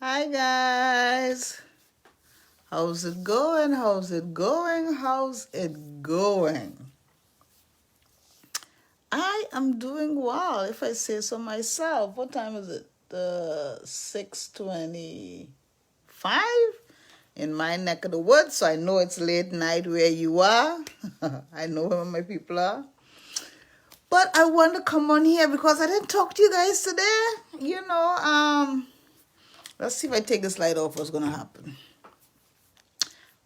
Hi guys. How's it going? How's it going? How's it going? I am doing well, if I say so myself. What time is it? 6:25 in my neck of the woods, so I know it's late night where you are. I know where my people are. But I want to come on here because I didn't talk to you guys today. Let's see if I take this light off, what's gonna happen.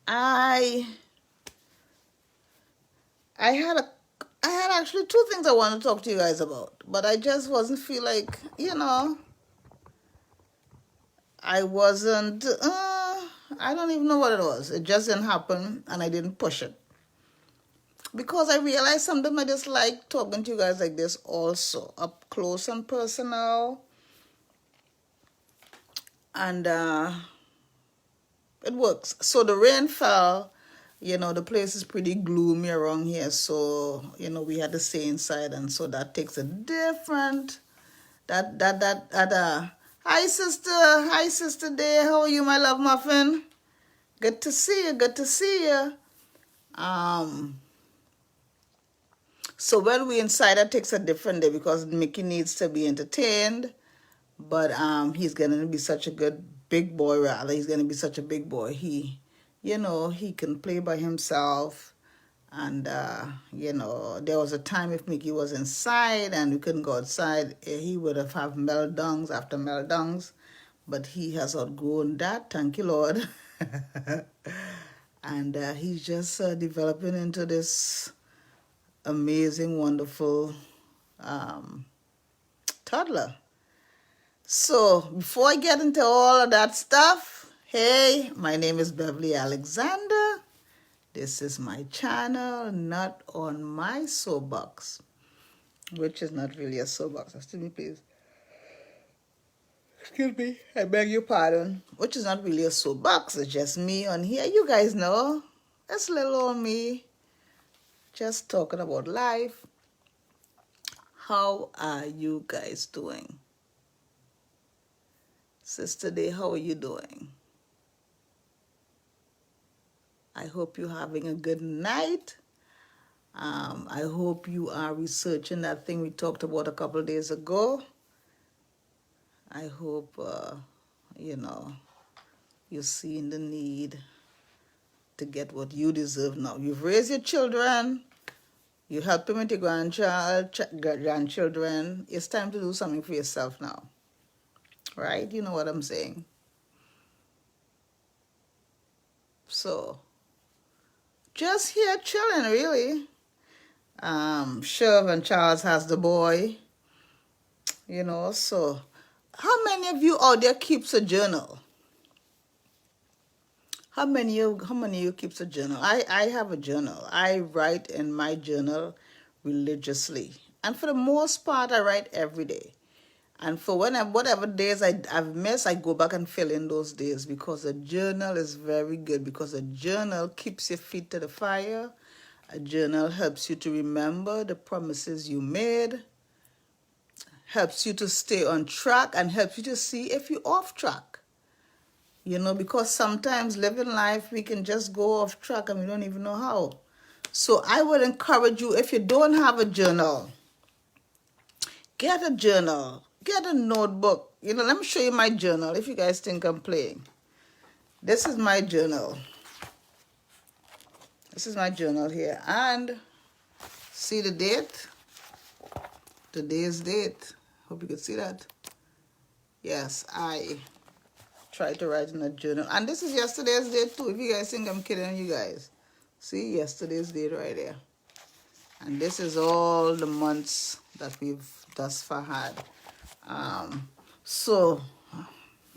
I I had a I had actually two things I wanted to talk to you guys about, but I just wasn't feel like, I wasn't I don't even know what it was. It just didn't happen and I didn't push it. Because I realized sometimes I just like talking to you guys like this also, up close and personal. And it works. So the rain fell. The place is pretty gloomy around here, so we had to stay inside, and so that takes a different hi sister Day, how are you, my love muffin? Good to see you, good to see you. So when we inside, that takes a different day because Mickey needs to be entertained, but he's gonna be such a good big boy. Rather, he's gonna be such a big boy. He can play by himself. And, there was a time if Mickey was inside and we couldn't go outside, he would have meltdowns after meltdowns. But he has outgrown that, thank you, Lord. And he's just developing into this amazing, wonderful toddler. So before I get into all of that stuff, hey, my name is Beverly Alexander. This is my channel, Not on My Soapbox, which is not really a soapbox. Excuse me, please. Excuse me, I beg your pardon. Which is not really a soapbox. It's just me on here. You guys know, it's little old me, just talking about life. How are you guys doing? Sister Day, how are you doing? I hope you're having a good night. I hope you are researching that thing we talked about a couple of days ago. I hope, you're seeing the need to get what you deserve now. You've raised your children. You help them with your grandchildren. It's time to do something for yourself now. Right? You know what I'm saying. So, just here chilling, really. Chev and Charles has the boy. So how many of you out there keeps a journal? How many of you keeps a journal? I have a journal. I write in my journal religiously. And for the most part, I write every day. And for whatever days I've missed, I go back and fill in those days because a journal is very good because a journal keeps your feet to the fire. A journal helps you to remember the promises you made, helps you to stay on track, and helps you to see if you're off track. Because sometimes living life, we can just go off track and we don't even know how. So I would encourage you, if you don't have a journal, get a journal, get a notebook. Let me show you my journal if you guys think I'm playing. This is my journal. This is my journal here. And see the date? Today's date. Hope you can see that. Yes, I tried to write in a journal. And this is yesterday's date too, if you guys think I'm kidding you guys. See, yesterday's date right there. And this is all the months that we've thus far had. So,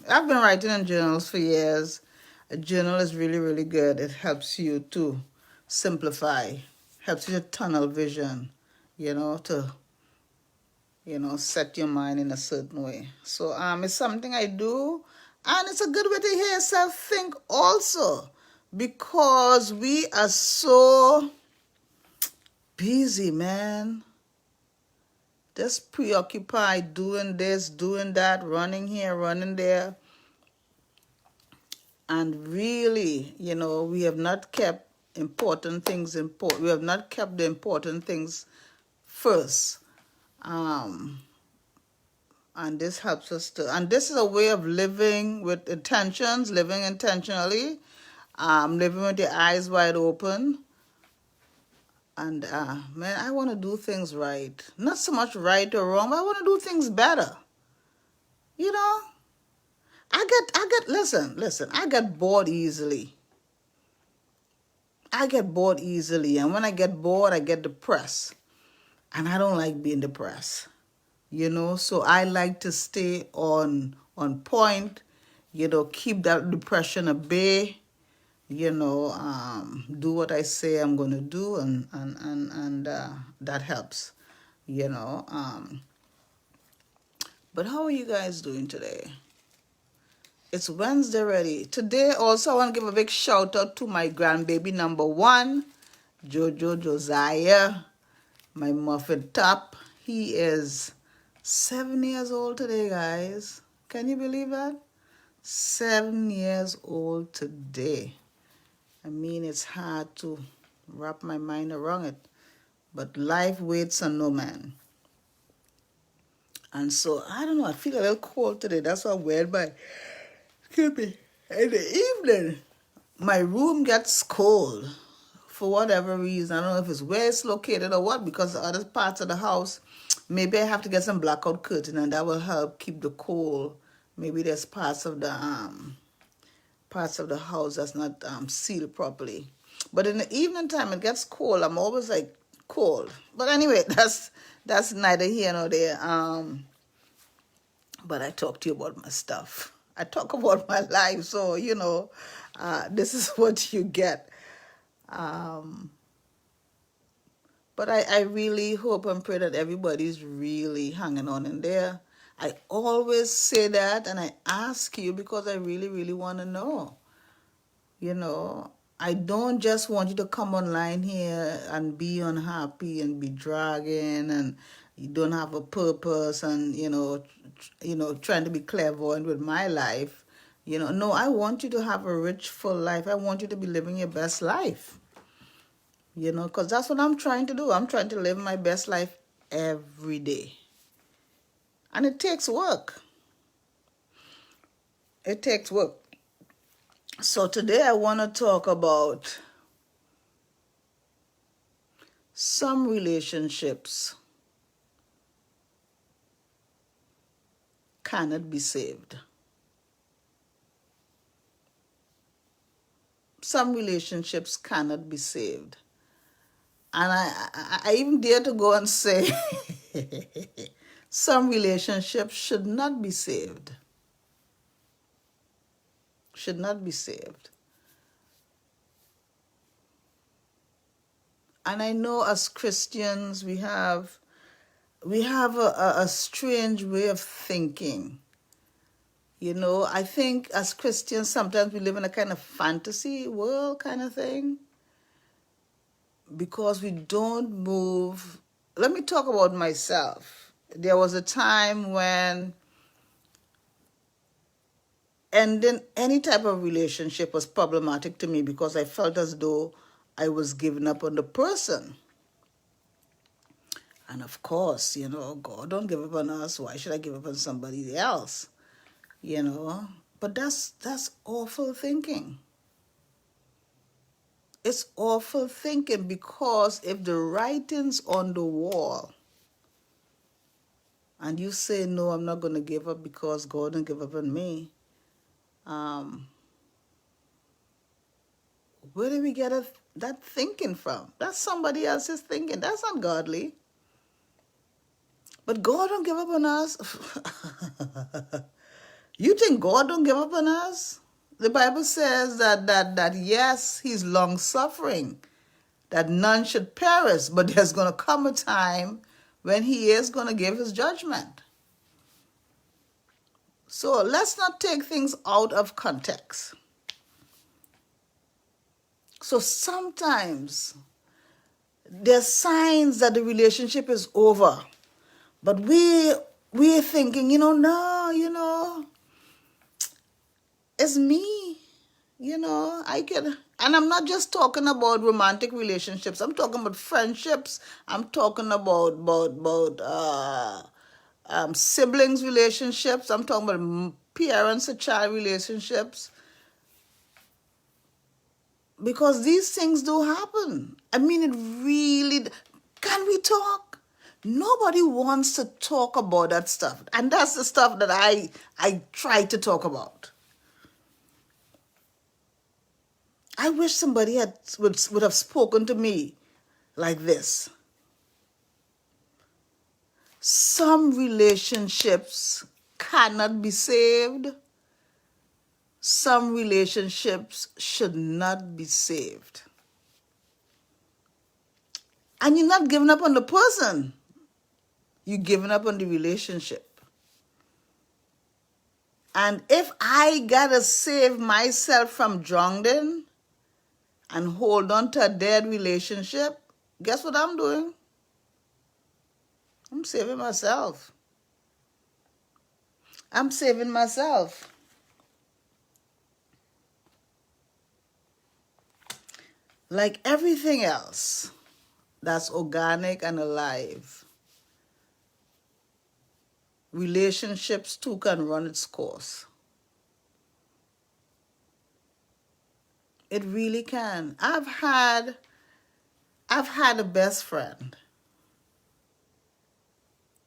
I've been writing in journals for years. A journal is really, really good. It helps you to simplify, helps you to tunnel vision, to set your mind in a certain way. So it's something I do, and it's a good way to hear yourself think also, because we are so busy, man. Just preoccupied doing this, doing that, running here, running there. And really, we have not kept important things important. We have not kept the important things first. And this helps us to, and this is a way of living with intentions, living intentionally, living with your eyes wide open. And man, I want to do things right. Not so much right or wrong, but I want to do things better. You know, listen, I get bored easily. And when I get bored, I get depressed. And I don't like being depressed. So I like to stay on point, keep that depression at bay, do what I say I'm going to do, and that helps, But how are you guys doing today? It's Wednesday already. Today also I want to give a big shout out to my grandbaby number 1, Jojo Josiah, my muffin top. He is 7 years old today, guys. Can you believe that? 7 years old today. I mean, it's hard to wrap my mind around it. But life waits on no man. And so, I don't know, I feel a little cold today. That's why I'm wearing my, excuse me, in the evening, my room gets cold for whatever reason. I don't know if it's where it's located or what, because the other parts of the house, maybe I have to get some blackout curtain, and that will help keep the cold. Maybe there's parts of the house that's not sealed properly. But in the evening time, it gets cold. I'm always like cold. But anyway, that's neither here nor there. But I talk to you about my stuff. I talk about my life, so this is what you get. But I really hope and pray that everybody's really hanging on in there. I always say that, and I ask you because I really, really want to know. I don't just want you to come online here and be unhappy and be dragging and you don't have a purpose and, trying to be clairvoyant with my life. No, I want you to have a rich, full life. I want you to be living your best life. Because that's what I'm trying to do. I'm trying to live my best life every day. And it takes work. It takes work. So today I want to talk about some relationships cannot be saved. Some relationships cannot be saved. And I even dare to go and say some relationships should not be saved. Should not be saved. And I know as Christians we have a strange way of thinking. I think as Christians sometimes we live in a kind of fantasy world kind of thing. Because we don't move. Let me talk about myself. There was a time when ending any type of relationship was problematic to me because I felt as though I was giving up on the person. And of course, God don't give up on us. Why should I give up on somebody else? But that's awful thinking. It's awful thinking because if the writing's on the wall and you say, no, I'm not going to give up because God didn't give up on me, where do we get that thinking from? That's somebody else's thinking. That's not godly. But God don't give up on us. You think God don't give up on us? The Bible says that yes, he's long-suffering, that none should perish, but there's going to come a time when he is going to give his judgment. So let's not take things out of context. So sometimes there's signs that the relationship is over, but we're thinking, no, it's me. You know, I can, and I'm not just talking about romantic relationships. I'm talking about friendships. I'm talking about siblings relationships. I'm talking about parents to child relationships, because these things do happen. I mean, it really. Can we talk? Nobody wants to talk about that stuff, and that's the stuff that I try to talk about. I wish somebody would have spoken to me like this. Some relationships cannot be saved. Some relationships should not be saved. And you're not giving up on the person. You're giving up on the relationship. And if I gotta save myself from drowning and hold on to a dead relationship, guess what I'm doing? I'm saving myself. I'm saving myself. Like everything else that's organic and alive, relationships too can run its course. It really can. I've had a best friend.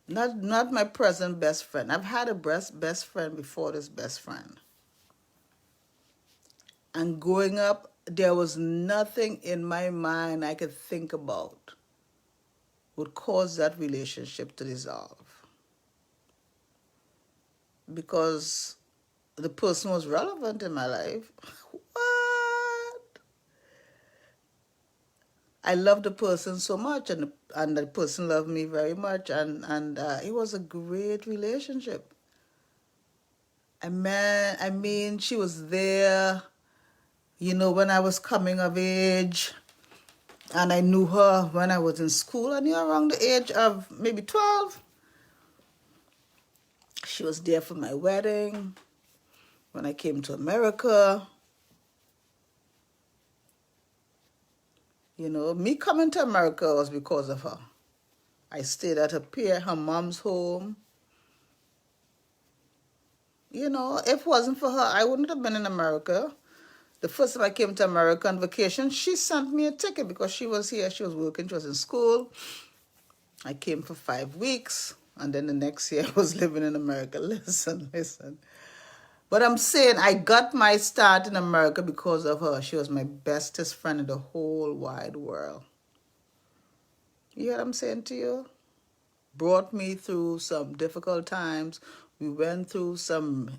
Not my present best friend. I've had a best friend before this best friend. And growing up, there was nothing in my mind I could think about would cause that relationship to dissolve. Because the person was relevant in my life. What? I loved the person so much, and the person loved me very much, and it was a great relationship. I mean, she was there, when I was coming of age, and I knew her when I was in school. I knew her around the age of maybe 12. She was there for my wedding, when I came to America. Me coming to America was because of her. I stayed at her mom's home. If it wasn't for her, I wouldn't have been in America. The first time I came to America on vacation, she sent me a ticket because she was here. She was working. She was in school. I came for 5 weeks, and then the next year I was living in America. Listen. But I'm saying I got my start in America because of her. She was my bestest friend in the whole wide world. You hear what I'm saying to you? Brought me through some difficult times. We went through some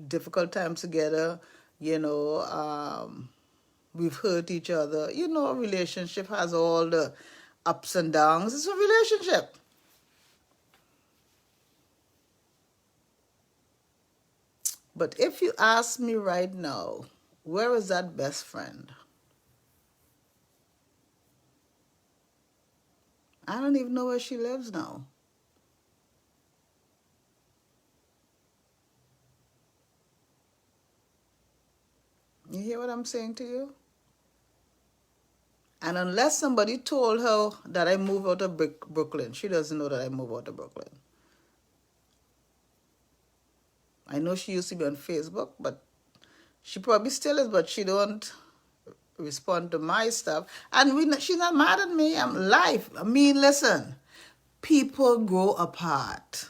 difficult times together. We've hurt each other. A relationship has all the ups and downs. It's a relationship. But if you ask me right now, where is that best friend? I don't even know where she lives now. You hear what I'm saying to you? And unless somebody told her that I moved out of Brooklyn, she doesn't know that I moved out of Brooklyn. I know she used to be on Facebook, but she probably still is, but she don't respond to my stuff. And she's not mad at me. I'm live. I mean, listen, people grow apart.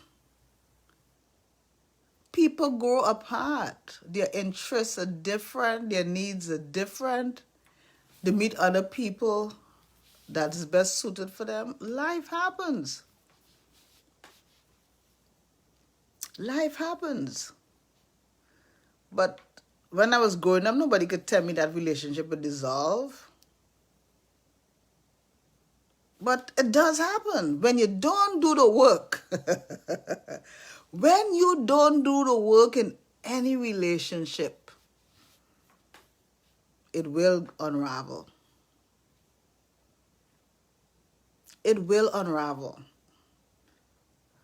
People grow apart. Their interests are different. Their needs are different. They meet other people that's best suited for them. Life happens. Life happens. But when I was growing up, nobody could tell me that relationship would dissolve. But it does happen when you don't do the work. When you don't do the work in any relationship, it will unravel. It will unravel.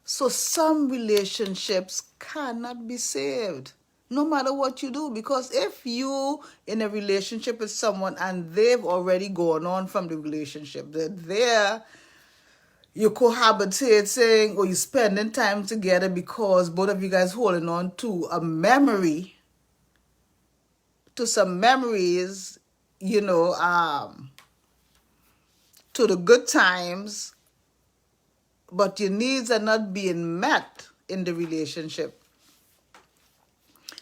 So some relationships cannot be saved. no matter what you do. Because if you in a relationship with someone and they've already gone on from the relationship, they're there, you're cohabitating or you're spending time together because both of you guys holding on to a memory, to some memories, you know, to the good times, but your needs are not being met in the relationship.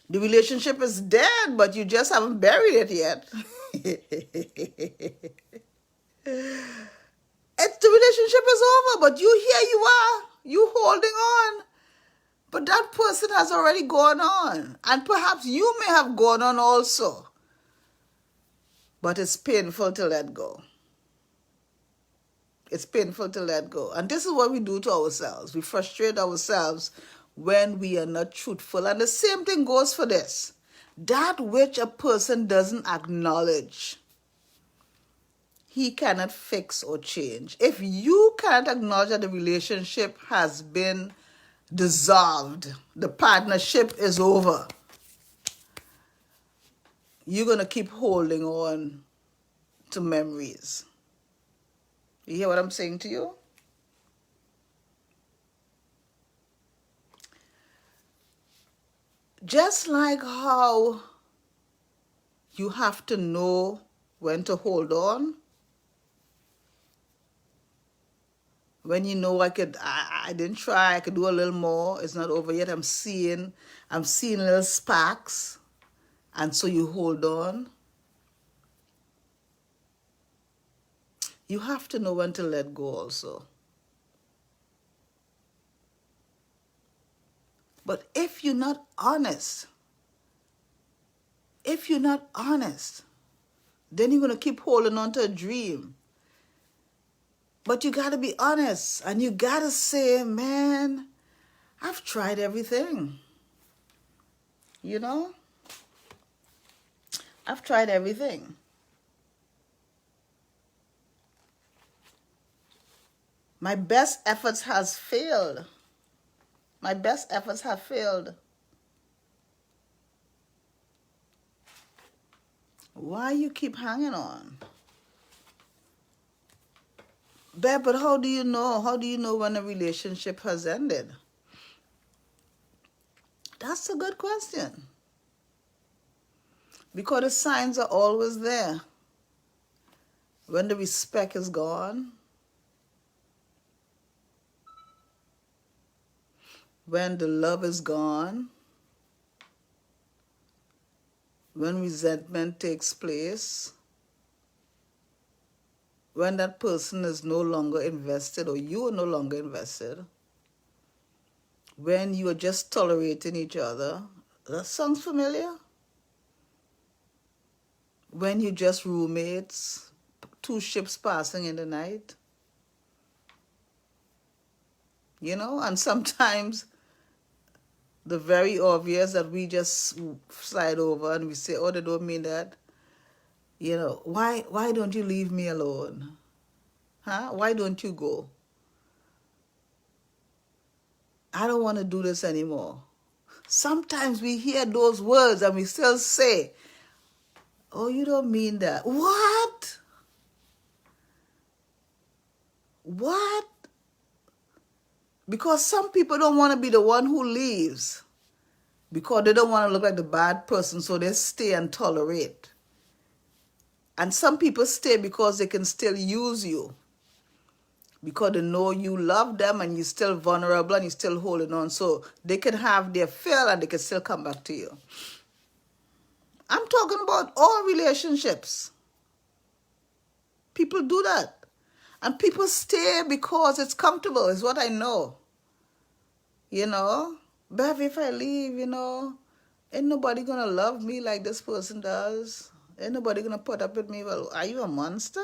The relationship is dead, but you just haven't buried it yet. The relationship is over, but here you are, you holding on. But that person has already gone on. And perhaps you may have gone on also. But it's painful to let go. It's painful to let go. And this is what we do to ourselves. We frustrate ourselves when we are not truthful. And the same thing goes for this. That which a person doesn't acknowledge, he cannot fix or change. If you cannot acknowledge that the relationship has been dissolved, the partnership is over, you're going to keep holding on to memories. You hear what I'm saying to you? Just like how you have to know when to hold on, when you know I didn't try, I could do a little more, it's not over yet, I'm seeing little sparks, and so you hold on. You have to know when to let go also. But if you're not honest, then you're going to keep holding on to a dream. But you got to be honest, and you got to say, man, I've tried everything. You know? I've tried everything. My best efforts has failed. My best efforts have failed. Why you keep hanging on? Babe, but how do you know? How do you know when a relationship has ended? That's a good question. Because the signs are always there. When the respect is gone, when the love is gone, when resentment takes place, when that person is no longer invested or you are no longer invested, when you are just tolerating each other. That sounds familiar? When you just roommates, two ships passing in the night. You know, and sometimes the very obvious that we just slide over and we say, oh, they don't mean that. You know, why don't you leave me alone? Huh? Why don't you go? I don't want to do this anymore. Sometimes we hear those words and we still say, oh, you don't mean that. What? What? Because some people don't want to be the one who leaves. Because they don't want to look like the bad person, so they stay and tolerate. And some people stay because they can still use you. Because they know you love them and you're still vulnerable and you're still holding on. So they can have their fill and they can still come back to you. I'm talking about all relationships. People do that. And people stay because it's comfortable, is what I know. You know? Bev, if I leave, you know, ain't nobody gonna love me like this person does. Ain't nobody gonna put up with me. Well, are you a monster?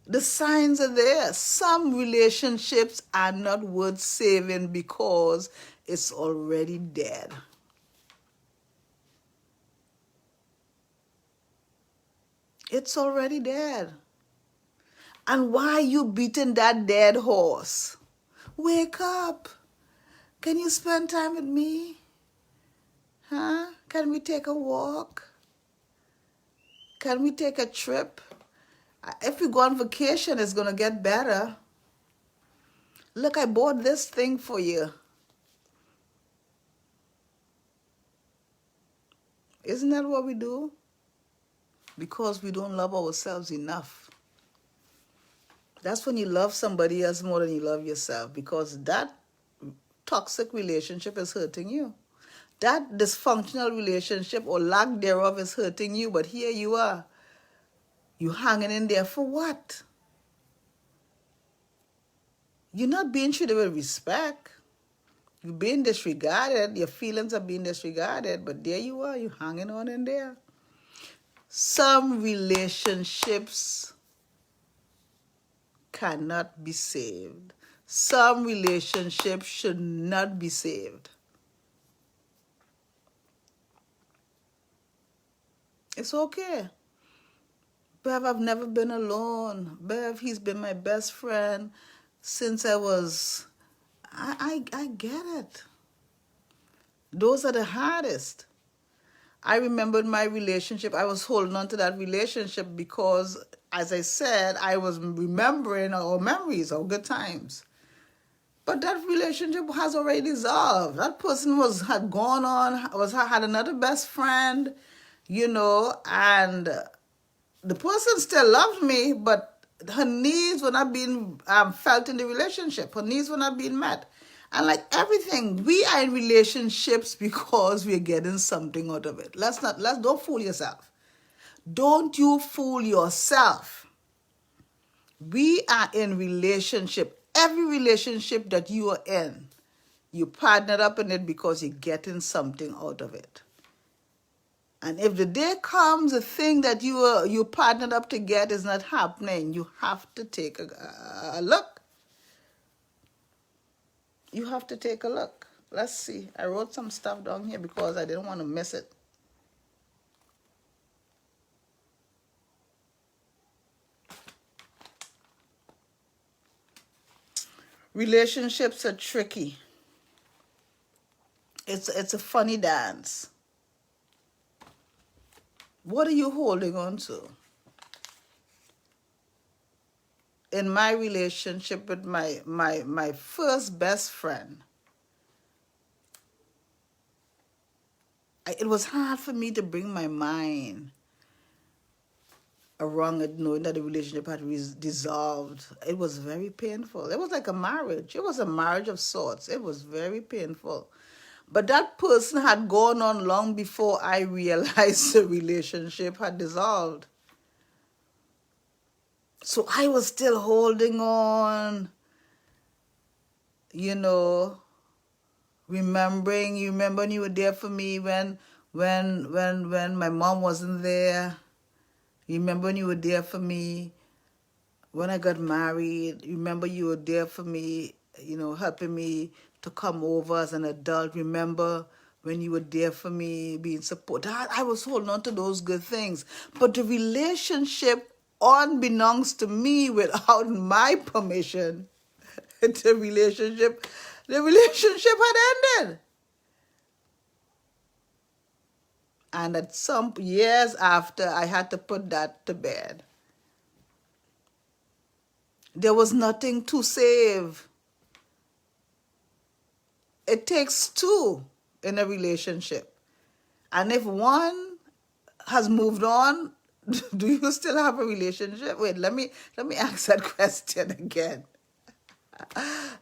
The signs are there. Some relationships are not worth saving because it's already dead. It's already dead. And why are you beating that dead horse? Wake up. Can you spend time with me? Huh? Can we take a walk? Can we take a trip? If we go on vacation, it's going to get better. Look, I bought this thing for you. Isn't that what we do? Because we don't love ourselves enough. That's when you love somebody else more than you love yourself, because that toxic relationship is hurting you. That dysfunctional relationship or lack thereof is hurting you, but here you are. You hanging in there for what? You're not being treated with respect. You're being disregarded. Your feelings are being disregarded, but there you are. You're hanging on in there. Some relationships cannot be saved. Some relationships should not be saved. It's okay. Bev, I've never been alone. Bev, he's been my best friend since I was... I get it. Those are the hardest. I remembered my relationship. I was holding on to that relationship because, as I said, I was remembering our memories, our good times. But that relationship has already dissolved. That person had gone on, had another best friend, and the person still loved me, but her needs were not being felt in the relationship. Her needs were not being met. And like everything, we are in relationships because we're getting something out of it. Don't fool yourself. Don't you fool yourself. We are in relationship. Every relationship that you are in, you partnered up in it because you're getting something out of it. And if the day comes, the thing that you partnered up to get is not happening, you have to take a look. You have to take a look. Let's see. I wrote some stuff down here because I didn't want to miss it. Relationships are tricky. It's a funny dance. What are you holding on to? In my relationship with my first best friend, it was hard for me to bring my mind around it, knowing that the relationship had dissolved. It was very painful. It was like a marriage. It was a marriage of sorts. It was very painful. But that person had gone on long before I realized the relationship had dissolved. So I was still holding on, remembering. You remember when you were there for me when my mom wasn't there. You remember when you were there for me when I got married. You remember you were there for me, helping me to come over as an adult. Remember when you were there for me, being supported. I was holding on to those good things. But the relationship, unbeknownst to me, without my permission, the relationship had ended. And at some years after, I had to put that to bed. There was nothing to save. It takes two in a relationship. And if one has moved on, do you still have a relationship? Wait, let me ask that question again.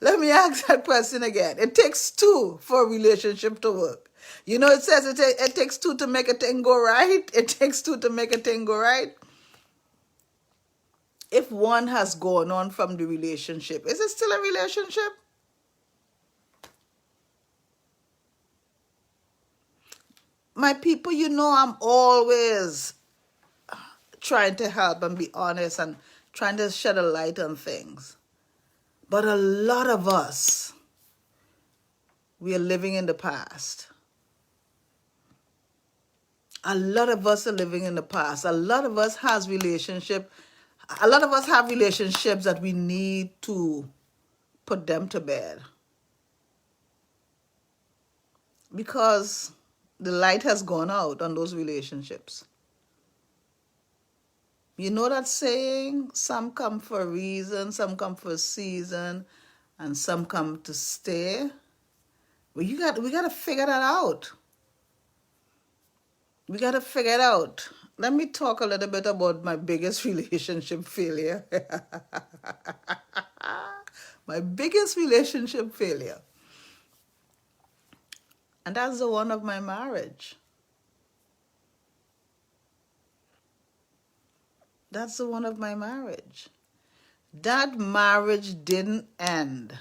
Let me ask that question again. It takes two for a relationship to work. It says it takes two to make a thing go right. It takes two to make a thing go right. If one has gone on from the relationship, is it still a relationship? My people, I'm always trying to help and be honest and trying to shed a light on things. But a lot of us, we are living in the past. A lot of us are living in the past. A lot of us have relationships that we need to put them to bed. because the light has gone out on those relationships. You know that saying, some come for a reason, some come for a season, and some come to stay? Well, we got to figure that out. We got to figure it out. Let me talk a little bit about my biggest relationship failure. My biggest relationship failure. And that's the one of my marriage. That's the one of my marriage. That marriage didn't end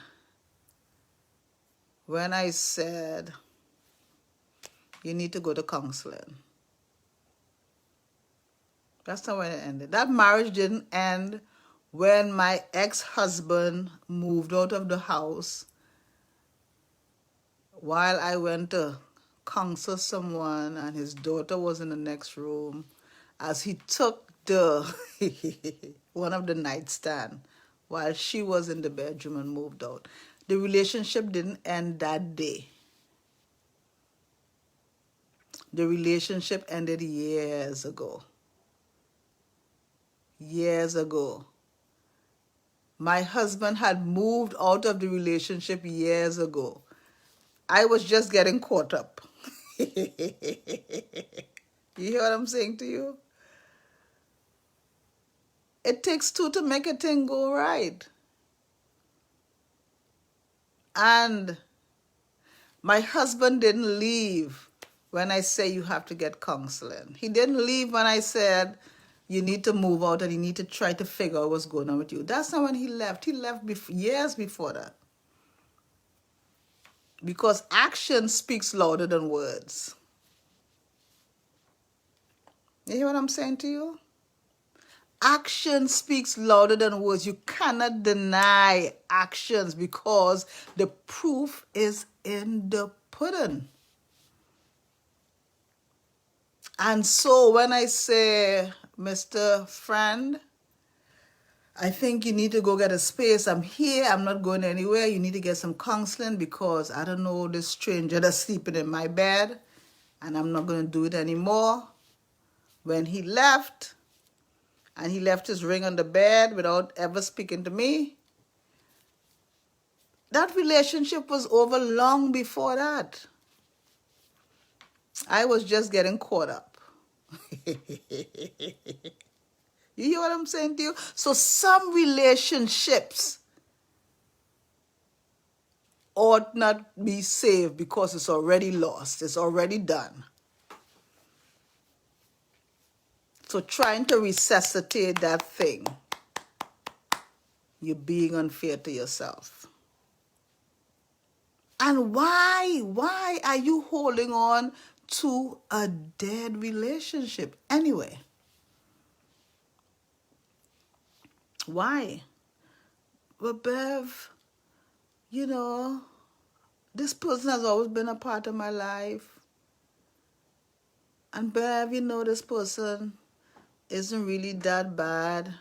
when I said, you need to go to counseling. That's not when it ended. That marriage didn't end when my ex-husband moved out of the house while I went to counsel someone and his daughter was in the next room as he took the one of the nightstand while she was in the bedroom and moved out. The relationship didn't end that day. The relationship ended years ago. Years ago. My husband had moved out of the relationship years ago. I was just getting caught up. You hear what I'm saying to you? It takes two to make a thing go right. And my husband didn't leave when I say you have to get counseling. He didn't leave when I said you need to move out and you need to try to figure out what's going on with you. That's not when he left. He left years before that. Because action speaks louder than words. You hear what I'm saying to you? Action speaks louder than words. You cannot deny actions because the proof is in the pudding. And so when I say, Mr. Friend, I think you need to go get a space. I'm here. I'm not going anywhere. You need to get some counseling because I don't know this stranger that's sleeping in my bed and I'm not going to do it anymore. When he left, and he left his ring on the bed without ever speaking to me, that relationship was over long before that. I was just getting caught up. You hear what I'm saying to you? So some relationships ought not be saved because it's already lost. It's already done. So trying to resuscitate that thing, you're being unfair to yourself. And why are you holding on to a dead relationship anyway? Why? Well, Bev, you know, this person has always been a part of my life. And Bev, you know, this person isn't really that bad.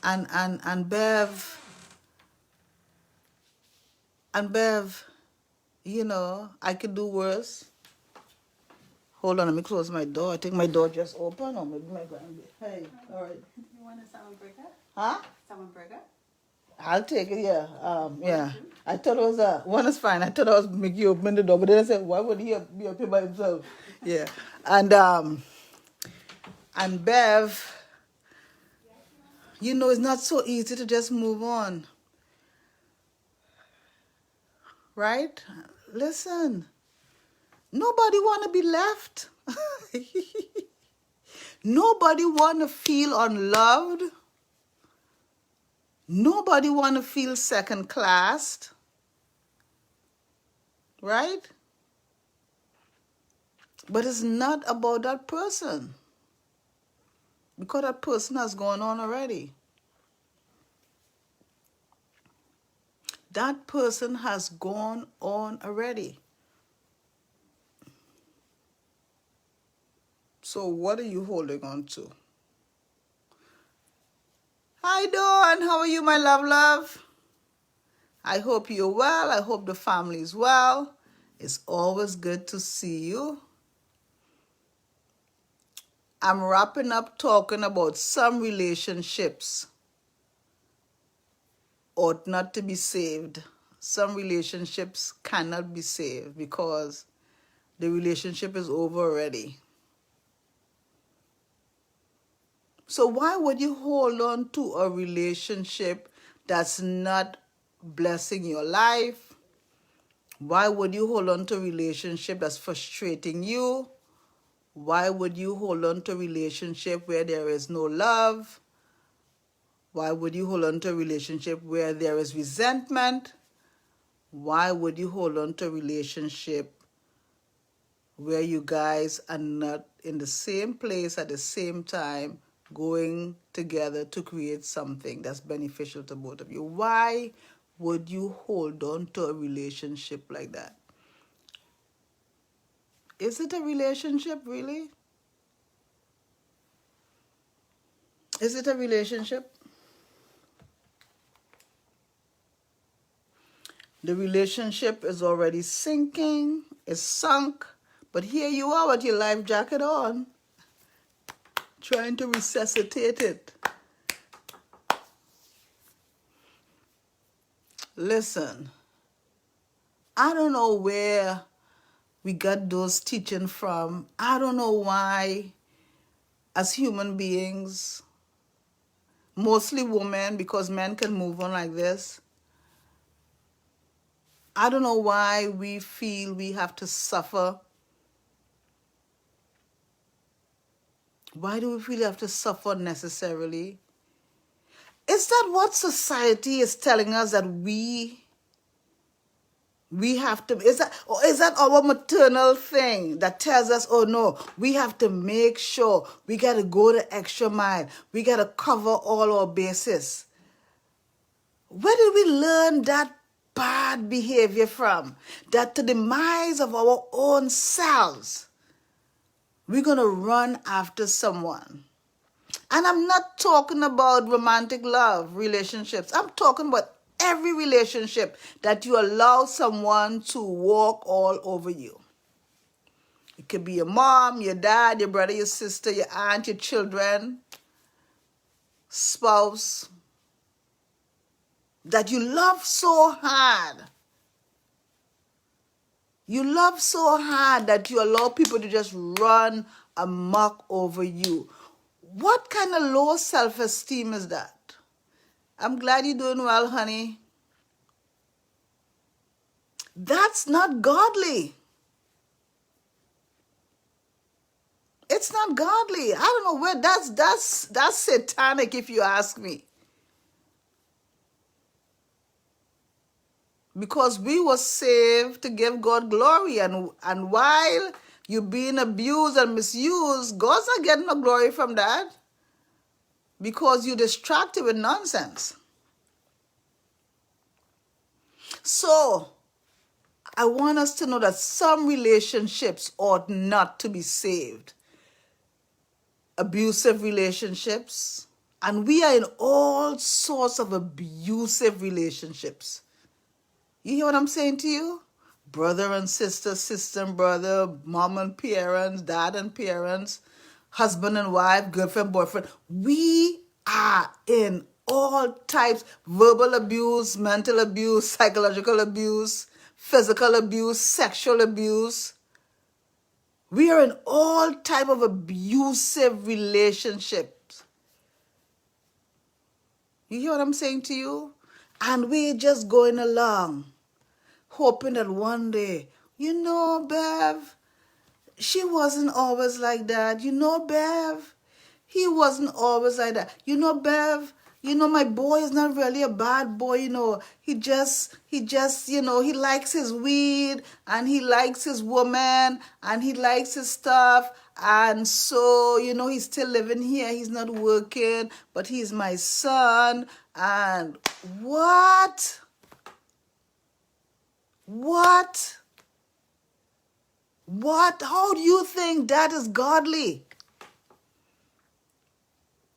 And Bev, you know, I could do worse. Hold on, let me close my door. I think my door just opened, or maybe my grandbaby. Hey, all right. You want a salmon burger? Huh? Salmon burger? I'll take it, yeah. Yeah. I thought it was one is fine. I thought I was Mickey opening the door, but then I said, why would he be up here by himself? Yeah. And Bev, you know, it's not so easy to just move on. Right? Listen. Nobody want to be left. Nobody want to feel unloved. Nobody want to feel second classed. Right? But it's not about that person. Because that person has gone on already. That person has gone on already. So what are you holding on to? Hi, Dawn. How are you, my love? I hope you're well. I hope the family is well. It's always good to see you. I'm wrapping up talking about some relationships ought not to be saved. Some relationships cannot be saved because the relationship is over already. So why would you hold on to a relationship that's not blessing your life? Why would you hold on to a relationship that's frustrating you? Why would you hold on to a relationship where there is no love? Why would you hold on to a relationship where there is resentment? Why would you hold on to a relationship where you guys are not in the same place at the same time, going together to create something that's beneficial to both of you? Why would you hold on to a relationship like that? Is it a relationship, really? Is it a relationship? The relationship is already sinking, it's sunk, but here you are with your life jacket on, trying to resuscitate it. Listen, I don't know where we got those teaching from. I don't know why, as human beings, mostly women, because men can move on like this, I don't know why we feel we have to suffer. Why do we feel we have to suffer necessarily? Is that what society is telling us that we have to, is that our maternal thing that tells us, oh no, we have to make sure we got to go the extra mile. We got to cover all our bases. Where did we learn that bad behavior from? That to the demise of our own selves, we're going to run after someone. And I'm not talking about romantic love relationships. I'm talking about every relationship that you allow someone to walk all over you. It could be your mom, your dad, your brother, your sister, your aunt, your children, spouse, that you love so hard. You love so hard that you allow people to just run amok over you. What kind of low self-esteem is that? I'm glad you're doing well, honey. That's not godly. It's not godly. I don't know where that's satanic, if you ask me. Because we were saved to give God glory, and while you're being abused and misused, God's not getting no glory from that because you're distracted with nonsense. So I want us to know that some relationships ought not to be saved. Abusive relationships, and we are in all sorts of abusive relationships. You hear what I'm saying to you? Brother and sister, sister and brother, mom and parents, dad and parents, husband and wife, girlfriend, boyfriend. We are in all types: verbal abuse, mental abuse, psychological abuse, physical abuse, sexual abuse. We are in all type of abusive relationships. You hear what I'm saying to you? And we're just going along, hoping that one day, Bev, she wasn't always like that. Bev, he wasn't always like that. Bev, my boy is not really a bad boy, He just, he likes his weed, and he likes his woman, and he likes his stuff. And so, he's still living here. He's not working, but he's my son. And what? What? How do you think that is godly?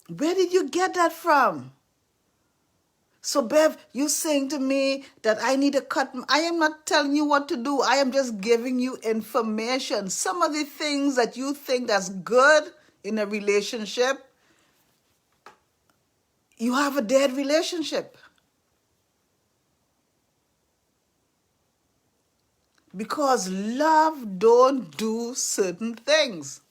Where did you get that from? So, Bev, you saying to me that I need to cut. I am not telling you what to do. I am just giving you information. Some of the things that you think that's good in a relationship, you have a dead relationship. Because love don't do certain things.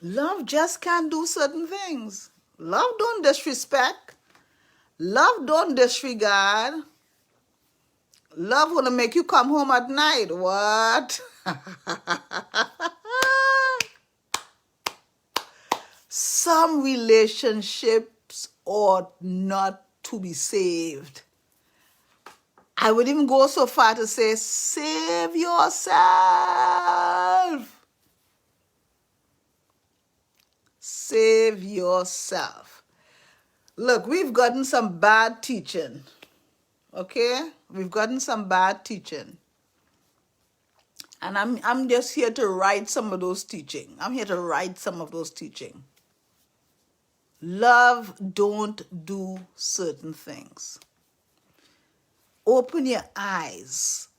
Love just can't do certain things. Love don't disrespect. Love don't disregard. Love wanna make you come home at night. What? Some relationships ought not to be saved. I would even go so far to say, save yourself. Save yourself. Look, we've gotten some bad teaching. Okay? We've gotten some bad teaching. And I'm just here to write some of those teaching. I'm here to write some of those teaching. Love don't do certain things. Open your eyes.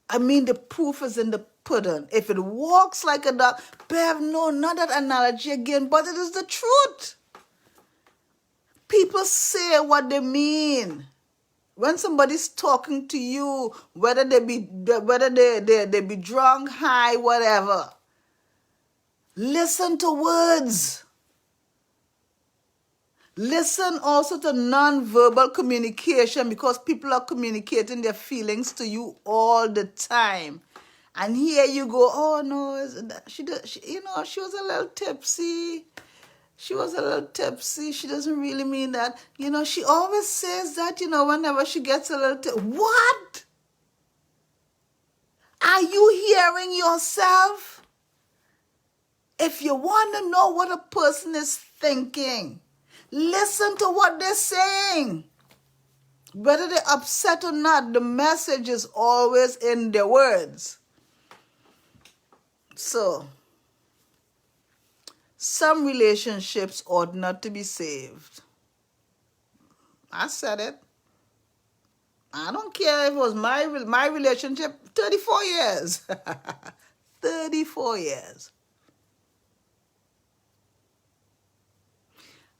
I mean, the proof is in the pudding. If it walks like a duck, Bev, no, not that analogy again, but it is the truth. People say what they mean. When somebody's talking to you, whether they be drunk, high, whatever, listen to words. Listen also to non-verbal communication, because people are communicating their feelings to you all the time. And here you go, oh no, she was a little tipsy. She was a little tipsy. She doesn't really mean that. She always says that, whenever she gets a little tipsy. What? Are you hearing yourself? If you want to know what a person is thinking, listen to what they're saying. Whether they're upset or not, the message is always in their words. So, some relationships ought not to be saved. I said it. I don't care if it was my relationship, 34 years. 34 years.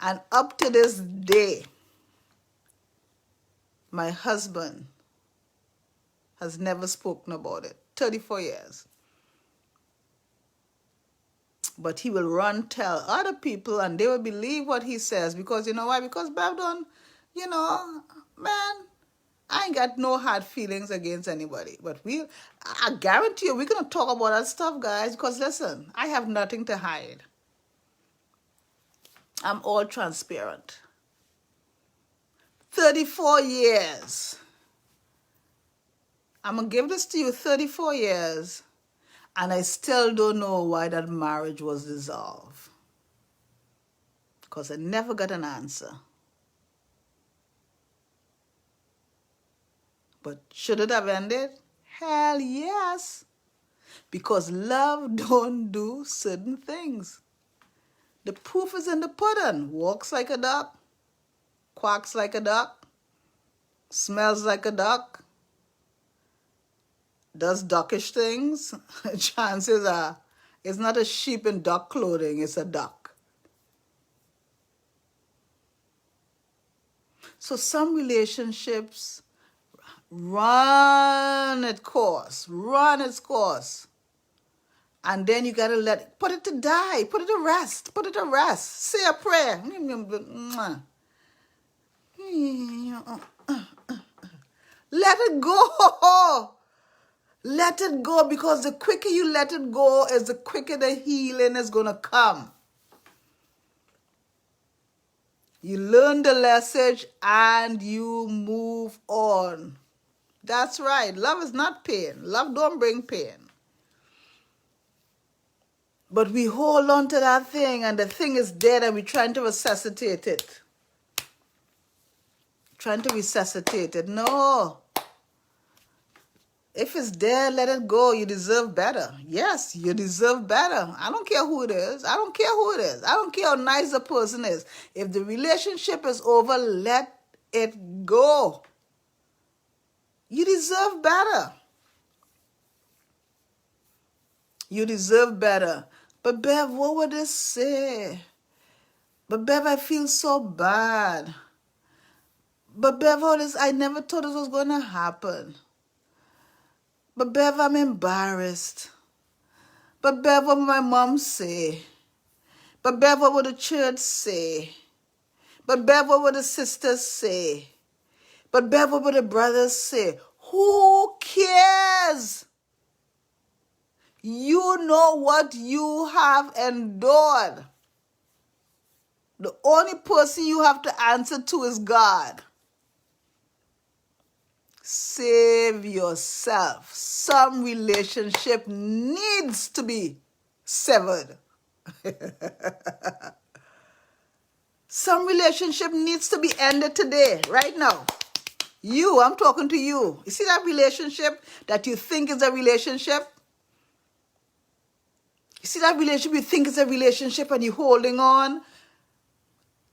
And up to this day, my husband has never spoken about it. 34 years. But he will run tell other people, and they will believe what he says. Because you know why? Because Bev don't, man, I ain't got no hard feelings against anybody. But I guarantee you, we're going to talk about that stuff, guys. Because listen, I have nothing to hide. I'm all transparent. 34 years. I'm going to give this to you, 34 years. And I still don't know why that marriage was dissolved. Because I never got an answer. But should it have ended? Hell yes. Because love don't do certain things. The proof is in the pudding. Walks like a duck. Quacks like a duck. Smells like a duck. Does duckish things. Chances are it's not a sheep in duck clothing, it's a duck. So some relationships run its course. And then you gotta put it to die, put it to rest, say a prayer. Let it go. Let it go, because the quicker you let it go is the quicker the healing is going to come. You learn the lesson and you move on. That's right. Love is not pain. Love don't bring pain. But we hold on to that thing, and the thing is dead, and we're trying to resuscitate it. No. If it's there, let it go. You deserve better. Yes, you deserve better. I don't care who it is. I don't care who it is. I don't care how nice the person is. If the relationship is over, let it go. You deserve better. You deserve better. But Bev, what would this say? But Bev, I feel so bad. But Bev, all this, I never thought this was going to happen. But Bev, I'm embarrassed. But Bev, what would my mom say? But Bev, what would the church say? But Bev, what would the sisters say? But Bev, what would the brothers say? Who cares? You know what you have endured. The only person you have to answer to is God. Save yourself. Some relationship needs to be severed. Some relationship needs to be ended today, right now. I'm talking to you. You see that relationship that you think is a relationship? You see that relationship you think is a relationship and you're holding on?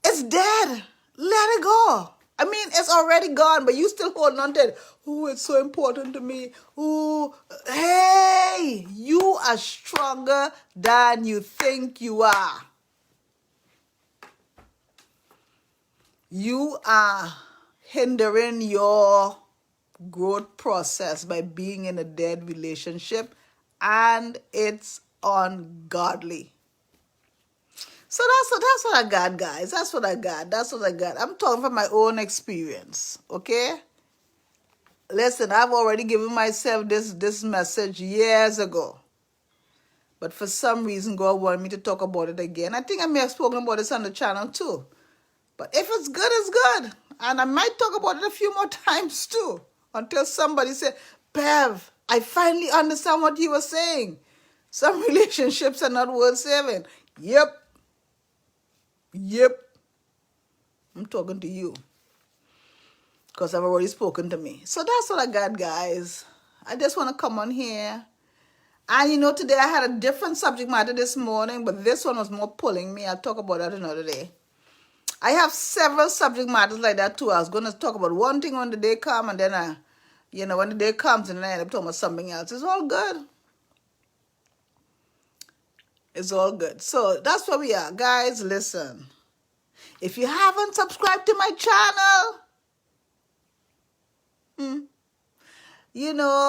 It's dead. Let it go. I mean, it's already gone, but you still holding on to it. Oh, it's so important to me. Oh, hey, you are stronger than you think you are. You are hindering your growth process by being in a dead relationship, and it's ungodly. So that's what I got, guys. That's what I got. I'm talking from my own experience, okay? Listen, I've already given myself this message years ago. But for some reason, God wanted me to talk about it again. I think I may have spoken about this on the channel too. But if it's good, it's good. And I might talk about it a few more times too. Until somebody said, Bev, I finally understand what you were saying. Some relationships are not worth saving. Yep. I'm talking to you. Because I've already spoken to me. So that's what I got, guys. I just want to come on here. And today I had a different subject matter this morning, but this one was more pulling me. I'll talk about that another day. I have several subject matters like that too. I was going to talk about one thing when the day comes, and then when the day comes and then I end up talking about something else. It's all good. It's all good. So that's where we are. Guys, listen. If you haven't subscribed to my channel,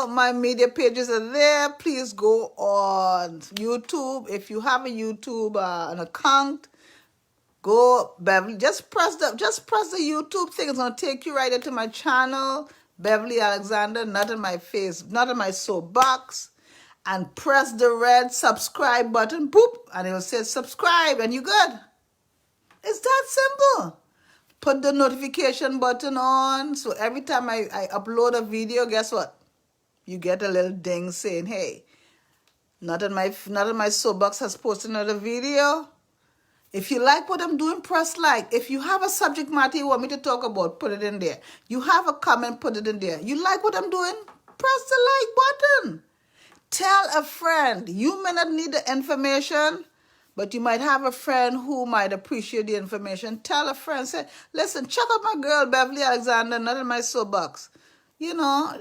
my media pages are there. Please go on YouTube. If you have a YouTube an account, go Beverly. Just press the YouTube thing. It's gonna take you right into my channel, Beverly Alexander. Not in my soapbox. And press the red subscribe button. Boop, and it will say subscribe, and you're good. It's that simple. Put the notification button on, so every time I upload a video, guess what? You get a little ding saying, hey, not in my soapbox has posted another video. If you like what I'm doing, press like. If you have a subject matter you want me to talk about, put it in there. You have a comment, put it in there. You like what I'm doing? Press the like button. Tell a friend. You may not need the information, but you might have a friend who might appreciate the information. Tell a friend, say, listen, check out my girl, Beverly Alexander, not in my soapbox.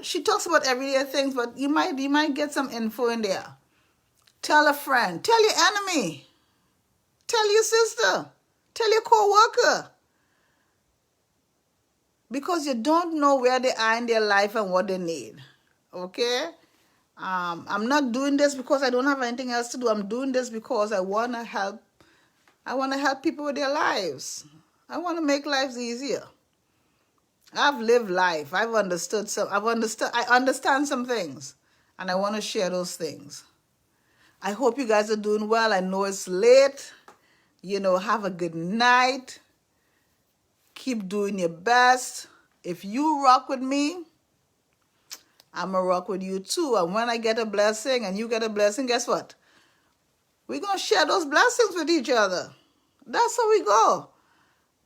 She talks about everyday things, but you might get some info in there. Tell a friend. Tell your enemy. Tell your sister. Tell your co-worker. Because you don't know where they are in their life and what they need. Okay? I'm not doing this because I don't have anything else to do. I'm doing this because I want to help. I want to help people with their lives. I want to make lives easier. I've lived life. I understand some things, and I want to share those things. I hope you guys are doing well. I know it's late. Have a good night. Keep doing your best. If you rock with me, I'm going to rock with you too. And when I get a blessing and you get a blessing, guess what? We're going to share those blessings with each other. That's how we go.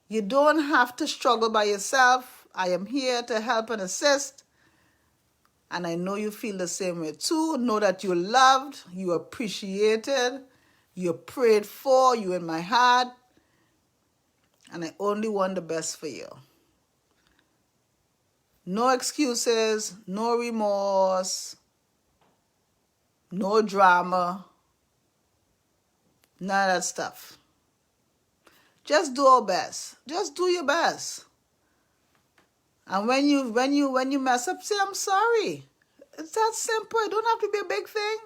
You don't have to struggle by yourself. I am here to help and assist. And And I know you feel the same way too. Know that you're loved, you're appreciated, you're prayed for, you're in my heart. And I only want the best for you. No excuses, no remorse, no drama, none of that stuff. Just do our best. Just do your best. And when you mess up, say I'm sorry. It's that simple. It don't have to be a big thing.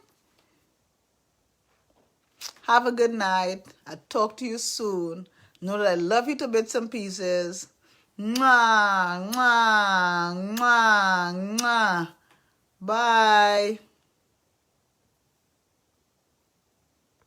Have a good night. I'll talk to you soon. Know that I love you to bits and pieces. Mwah, mwah, mwah, mwah. Bye.